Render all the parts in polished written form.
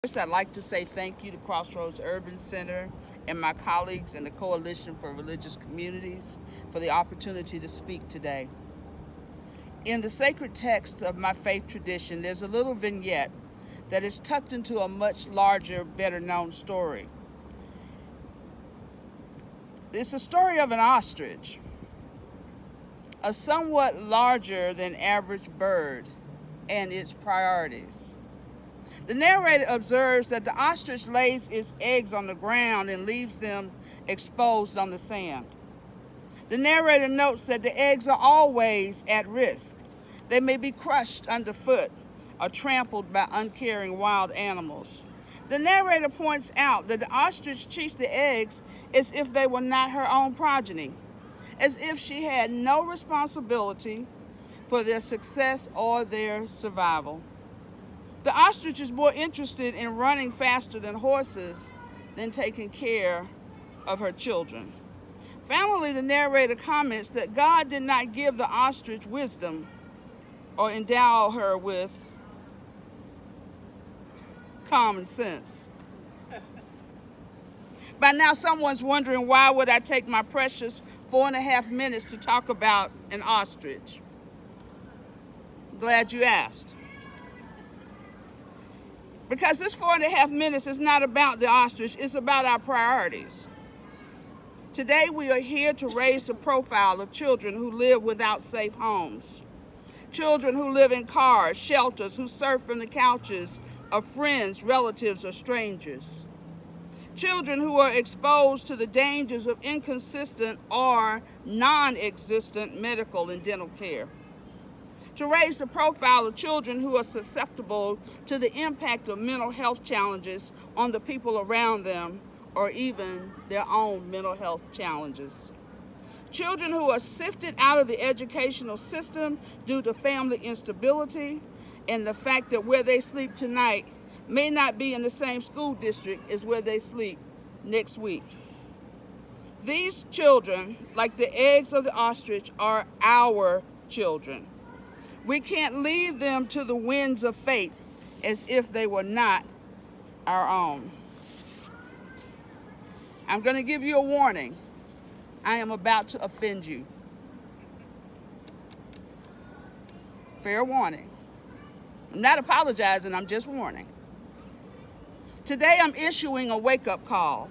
First, I'd like to say thank you to Crossroads Urban Center and my colleagues in the Coalition for Religious Communities for the opportunity to speak today. In the sacred text of my faith tradition, there's a little vignette that is tucked into a much larger, better-known story. It's a story of an ostrich, a somewhat larger than average bird, and its priorities. The narrator observes that the ostrich lays its eggs on the ground and leaves them exposed on the sand. The narrator notes that the eggs are always at risk. They may be crushed underfoot or trampled by uncaring wild animals. The narrator points out that the ostrich treats the eggs as if they were not her own progeny, as if she had no responsibility for their success or their survival. The ostrich is more interested in running faster than horses than taking care of her children. Finally, the narrator comments that God did not give the ostrich wisdom or endow her with common sense. By now, someone's wondering, why would I take my precious 4.5 minutes to talk about an ostrich? Glad you asked. Because this 4.5 minutes is not about the ostrich, it's about our priorities. Today we are here to raise the profile of children who live without safe homes. Children who live in cars, shelters, who surf from the couches of friends, relatives, or strangers. Children who are exposed to the dangers of inconsistent or non-existent medical and dental care. To raise the profile of children who are susceptible to the impact of mental health challenges on the people around them, or even their own mental health challenges. Children who are sifted out of the educational system due to family instability and the fact that where they sleep tonight may not be in the same school district as where they sleep next week. These children, like the eggs of the ostrich, are our children. We can't leave them to the winds of fate as if they were not our own. I'm going to give you a warning. I am about to offend you. Fair warning. I'm not apologizing, I'm just warning. Today I'm issuing a wake-up call.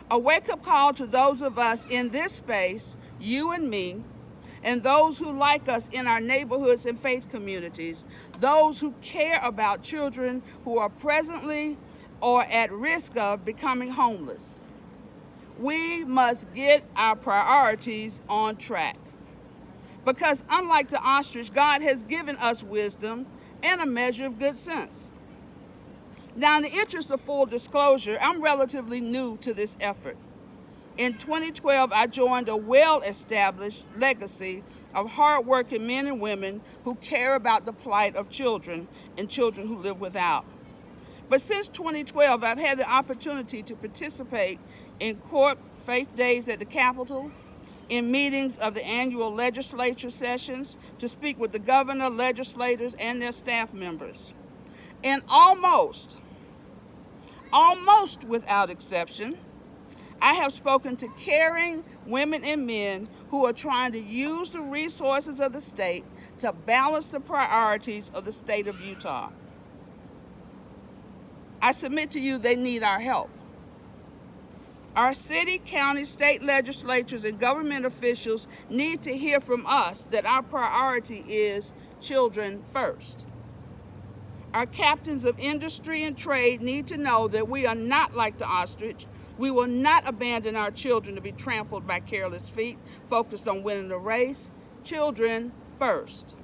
A wake-up call to those of us in this space, you and me, and those who like us in our neighborhoods and faith communities, those who care about children who are presently or at risk of becoming homeless. We must get our priorities on track. Because unlike the ostrich, God has given us wisdom and a measure of good sense. Now, in the interest of full disclosure, I'm relatively new to this effort. In 2012, I joined a well-established legacy of hardworking men and women who care about the plight of children and children who live without. But since 2012, I've had the opportunity to participate in court faith days at the Capitol, in meetings of the annual legislature sessions, to speak with the governor, legislators, and their staff members. And almost without exception, I have spoken to caring women and men who are trying to use the resources of the state to balance the priorities of the state of Utah. I submit to you they need our help. Our city, county, state legislatures, and government officials need to hear from us that our priority is children first. Our captains of industry and trade need to know that we are not like the ostrich. We will not abandon our children to be trampled by careless feet, focused on winning the race. Children first.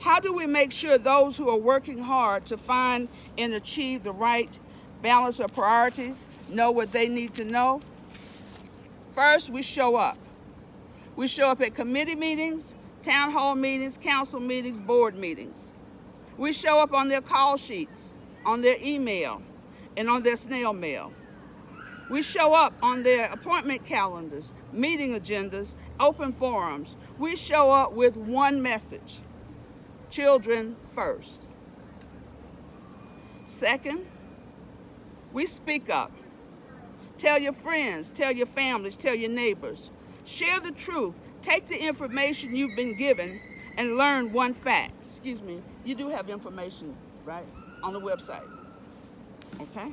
How do we make sure those who are working hard to find and achieve the right balance of priorities know what they need to know? First, we show up. We show up at committee meetings, town hall meetings, council meetings, board meetings. We show up on their call sheets, on their email, and on their snail mail. We show up on their appointment calendars, meeting agendas, open forums. We show up with one message: children first. Second, we speak up. Tell your friends, tell your families, tell your neighbors. Share the truth. Take the information you've been given and learn one fact. Excuse me, you do have information, right, on the website. Okay?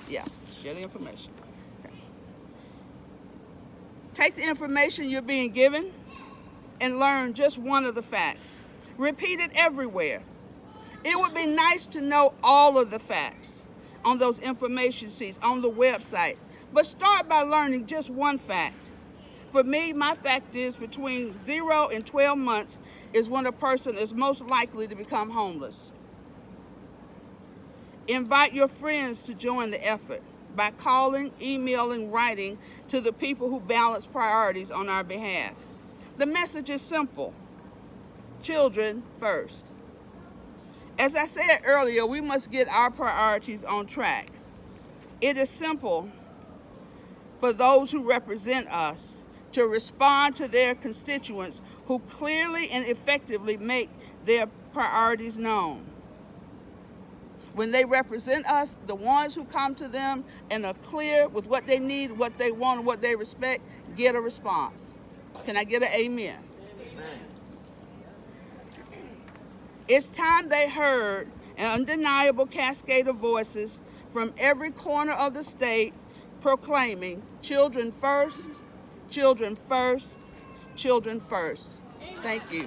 Yeah, share the information. Okay. Take the information you're being given and learn just one of the facts. Repeat it everywhere. It would be nice to know all of the facts on those information sheets on the website, but start by learning just one fact. For me, my fact is between 0 and 12 months is when a person is most likely to become homeless. Invite your friends to join the effort by calling, emailing, writing to the people who balance priorities on our behalf. The message is simple: children first. As I said earlier, we must get our priorities on track. It is simple for those who represent us to respond to their constituents who clearly and effectively make their priorities known. When they represent us, the ones who come to them and are clear with what they need, what they want, and what they respect, get a response. Can I get an amen? Amen. It's time they heard an undeniable cascade of voices from every corner of the state proclaiming children first, children first, children first. Thank you.